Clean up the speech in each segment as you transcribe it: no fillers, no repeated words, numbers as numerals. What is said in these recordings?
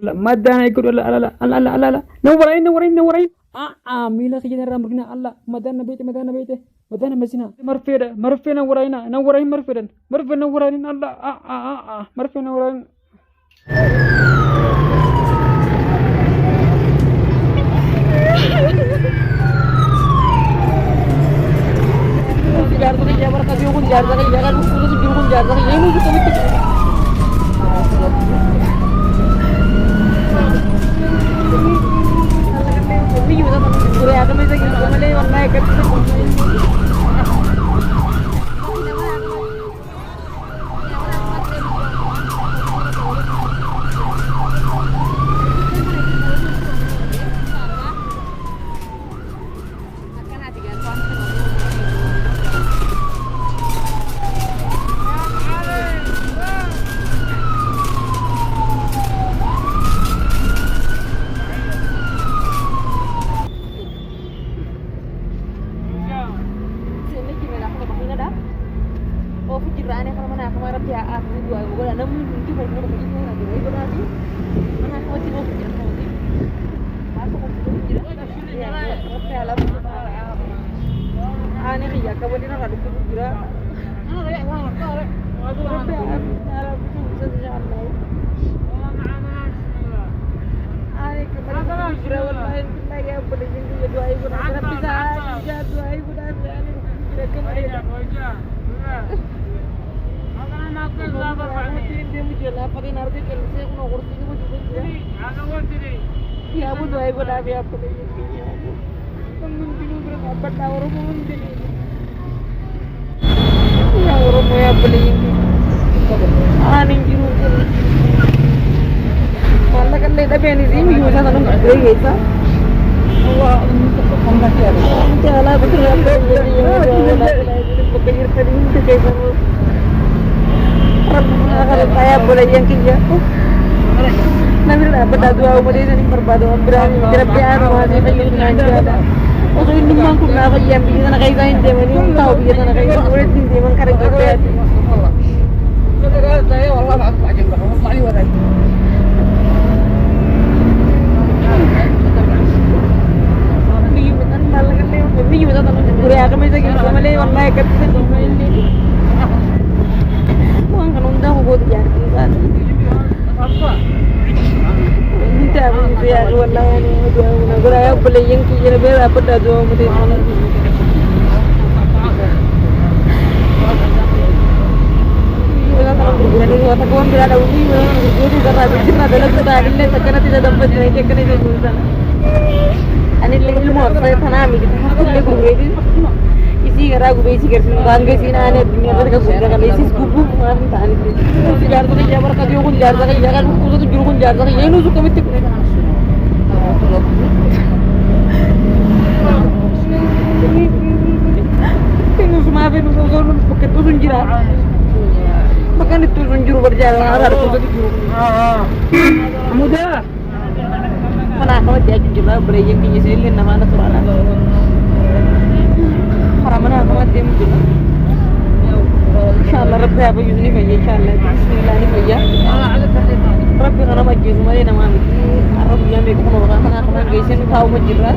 لا ما دانا يقول لا لا لا لا لا لا لا نورين نورين نورين ميلا خجنا رامرنا الله ما دانا بيته ما دانا بيته ما دانا مسنا مرفيدا مرفينا ورينا نورين مرفيدا مرفينا ورين الله مرفينا ورين جار ده يا بركة يوم جار ده يا kan kudu jurun jar ده ya nu kita bitik ini juga kan pura ada masa gitu kemana warna ikat fikirane kalau mana kamar dia aku dua gua ada mungkin baru begini lagi itu nanti mana aku tidak pikir nanti masuk ke situ ya tapi alam aneh ya kamu ini nak ada kira kayak mana kau aku tapi alam itu bisa jalan aneh kemarin kira wallahi lagi apa lagi dua ibu nak bisa aja dua ibu dan aneh kira kemarin dia muncul apa kan arti kalau saya mau kursi itu muncul ya aku doa ibu nabi apa lagi temen bingung berapa tahun orang mungkin ya orang mau apa lagi aneh bingung malah kan leda beni sih bingung sana nunggu berapa ya wah enggak sih ada jalan betul betul berpikir tadi itu kayak saya boleh yang kia nabi dapat dua umur ini perpaduan berani terapian masih kayu ada oh ini mangku nama yang bikin anak kayu ini ini tahu bikin anak kayu boleh sih memang karena kerja saya Allah aku aja bahwa sekali warai ini benar malah kan ini juga tak tahu boleh agak macam gitu malah warna ikat itu ini kan undang buat jadi kan apa minta minta ya wallahi ini dua ya boleh yang kira berapa dah dua menit jadi waktu kawan berada uji jadi karena bikin adalah kita akhirnya sekarang tidak dapat naik ke ini dulu ani ilmu saya tanami kita hasil guredi isi gara gue isi kerja bangga sih nane dunia mereka sudah kan isi kubu maaf tani jar tuh ya mereka dia pun jar tuh ya kan kudu tuh jurun jar tuh ya nu suka mitik ini semua apa nu tuh pakai tuh sunjira makan itu sunjur berjalan ada tuh jurun muda mana kalau dia jujur boleh yang diisilin nama anak surana حرمنا قواتي ممكن إن شاء الله ربي أبى يزني فيا إن شاء الله بسم الله فيا ربي أنا ما جيت ما لينا ما مكي ربي يوم يكون ورانا كمان جيسين ثاو مجرا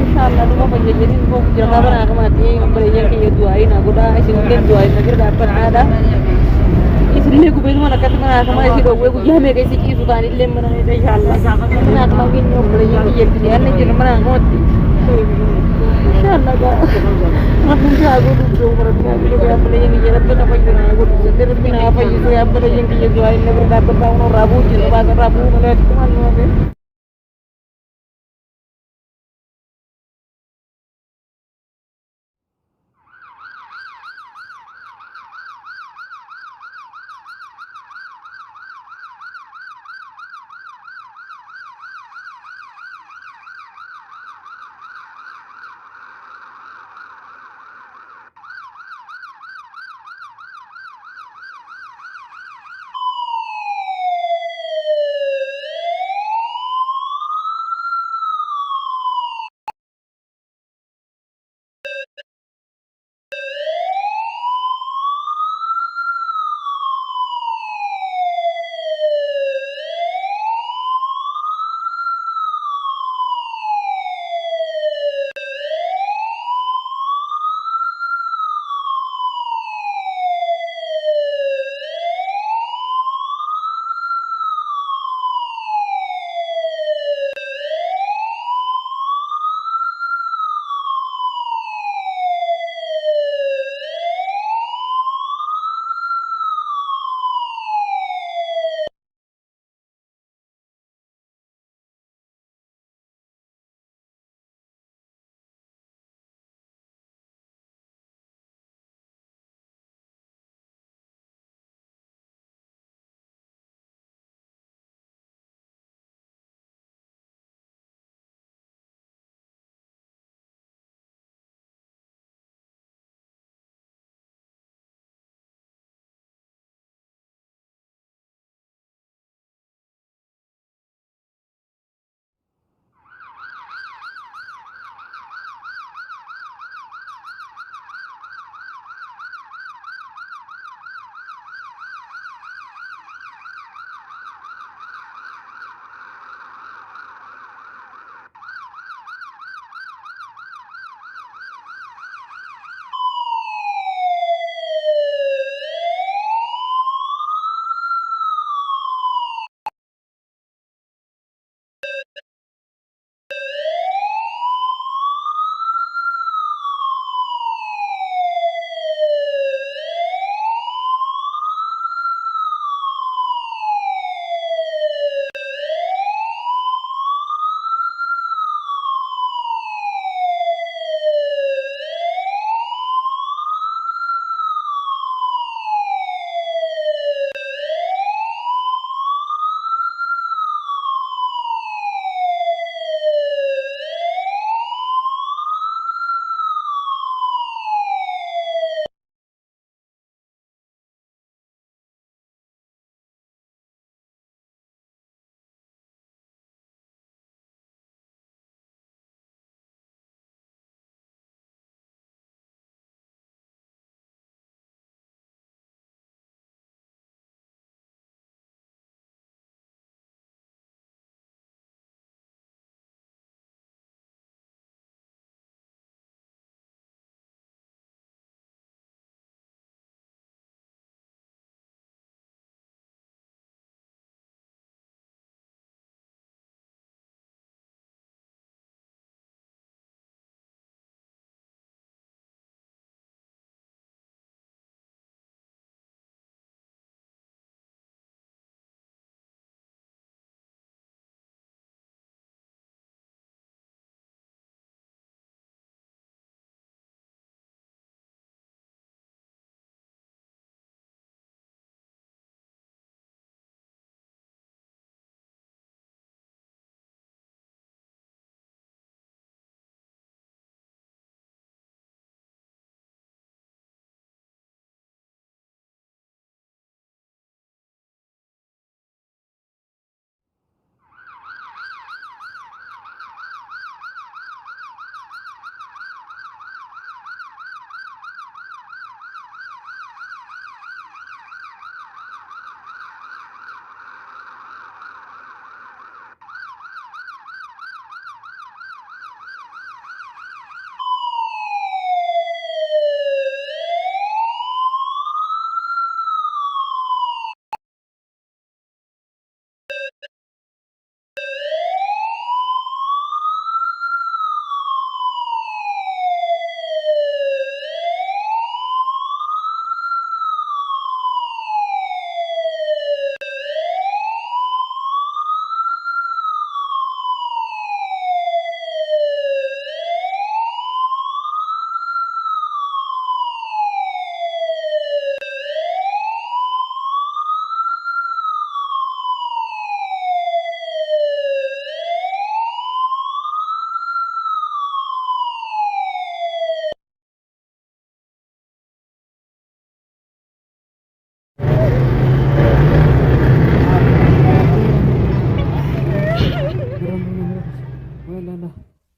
إن شاء الله نما فيا جيسين فوق جرا بنا كمان تي بريء كي يدوائي نقودا إسمين دوائي نقدر دapet ada इसलिए कुबेर में रखा था मैं हमारे सिर हुए कुछ हमें कैसी चीज़ उतारने ले मना नहीं था इंशाल्लाह मैं आत्मा की न्यू बड़ी ये किया नहीं जिन मना होती इंशाल्लाह का मतलब कि आगो जो मरने आगे जो आप ले ये रब ना पाई ना आगो जल्दी रब ना पाई जो आप ले ये जो आइन ने dapat tahu rabu jitu bahasa rabu melihat kemana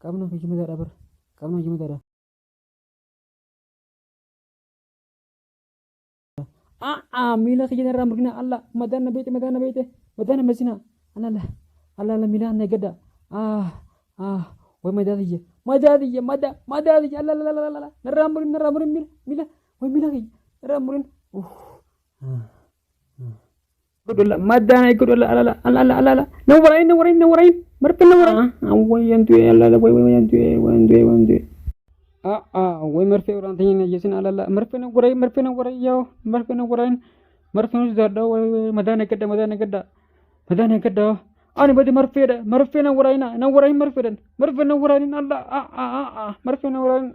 Qaamni kee madaadha bara. Qaamni kee madaadha. Miila kee irraa murgina alla madaan na beete madaan na masina alla alla miila na gadda way madaadiyya alla alla narraa murin miila way miila kee narraa murin godola madaan ay godola alla na warain marpe na warain wayantu alla wayantu way marfe orang tanya jesin ala marfe na gurai yo marfe na gurai marfe na zada way madana kedda ani badi marfe na gurai marfe na gurai alla marfe na gurai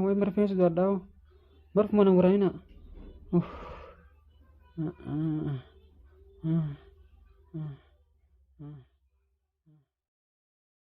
way marfe na zada marfe na gurai na uh